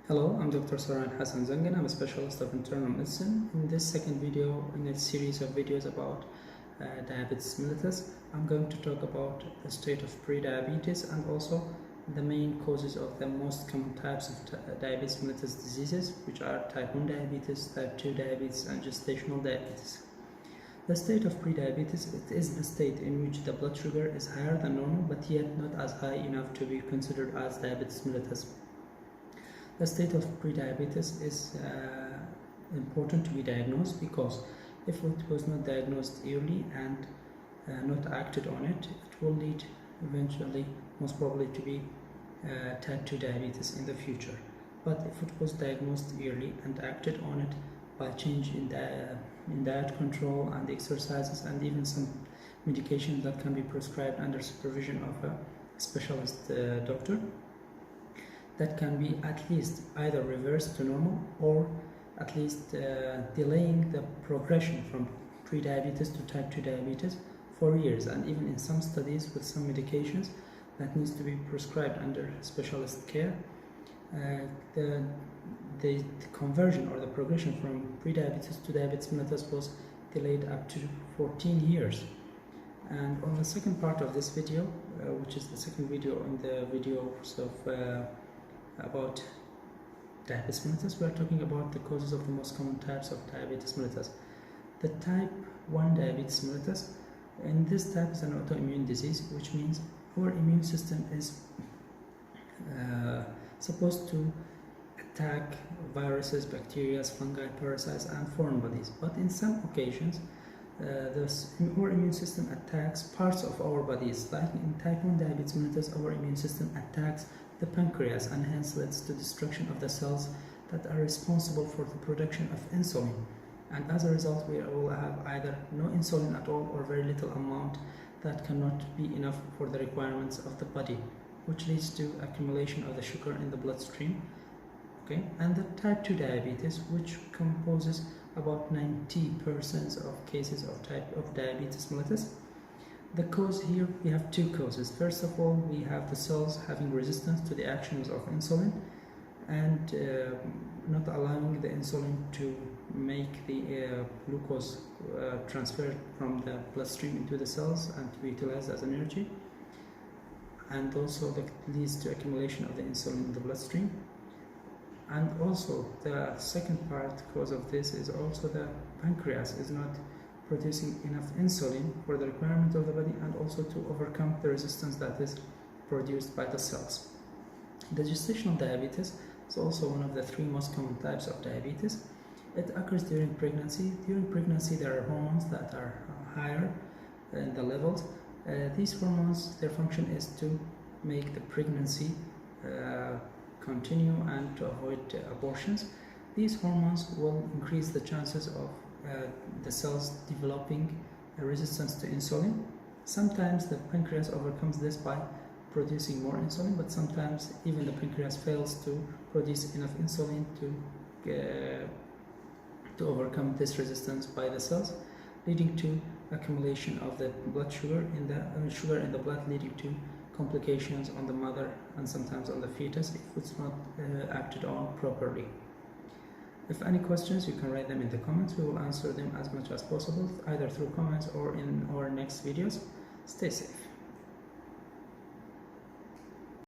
Hello, I'm Dr. Saran Hassan Zangan. I'm a specialist of internal medicine. In this second video in a series of videos about diabetes mellitus, I'm going to talk about the state of pre-diabetes and also the main causes of the most common types of diabetes mellitus diseases, which are type 1 diabetes, type 2 diabetes, and gestational diabetes. The state of pre-diabetes, it is the state in which the blood sugar is higher than normal but yet not as high enough to be considered as diabetes mellitus. The state of pre-diabetes is important to be diagnosed because if it was not diagnosed early and not acted on it, it will lead eventually, most probably, to be type 2 diabetes in the future. But if it was diagnosed early and acted on it by change in diet control and exercises and even some medication that can be prescribed under supervision of a specialist doctor, that can be at least either reversed to normal or at least delaying the progression from pre-diabetes to type 2 diabetes for years, and even in some studies with some medications that needs to be prescribed under specialist care, the conversion or the progression from pre-diabetes to diabetes mellitus was delayed up to 14 years. And on the second part of this video, which is the second video in the videos of about diabetes mellitus, we are talking about the causes of the most common types of diabetes mellitus. The type 1 diabetes mellitus, in this type, is an autoimmune disease, which means our immune system is supposed to attack viruses, bacteria, fungi, parasites, and foreign bodies. But in some occasions, our immune system attacks parts of our bodies. Like in type 1 diabetes mellitus, our immune system attacks the pancreas and hence leads to destruction of the cells that are responsible for the production of insulin. And as a result, we will have either no insulin at all or very little amount that cannot be enough for the requirements of the body, which leads to accumulation of the sugar in the bloodstream. Okay, and the type 2 diabetes, which composes about 90% of cases of type of diabetes mellitus. The cause here, we have two causes. First of all, we have the cells having resistance to the actions of insulin and not allowing the insulin to make the glucose transferred from the bloodstream into the cells and to be utilized as energy, and also that leads to accumulation of the insulin in the bloodstream. And also the second cause of this is also the pancreas is not producing enough insulin for the requirement of the body and also to overcome the resistance that is produced by the cells. The gestational diabetes is also one of the three most common types of diabetes. It occurs during pregnancy. During pregnancy, there are hormones that are higher in the levels. These hormones, their function is to make the pregnancy continue and to avoid abortions. These hormones will increase the chances of the cells developing a resistance to insulin. Sometimes the pancreas overcomes this by producing more insulin, but sometimes even the pancreas fails to produce enough insulin to overcome this resistance by the cells, leading to accumulation of the blood sugar in the blood, leading to complications on the mother and sometimes on the fetus if it's not acted on properly. If any questions, you can write them in the comments. We will answer them as much as possible, either through comments or in our next videos. Stay safe.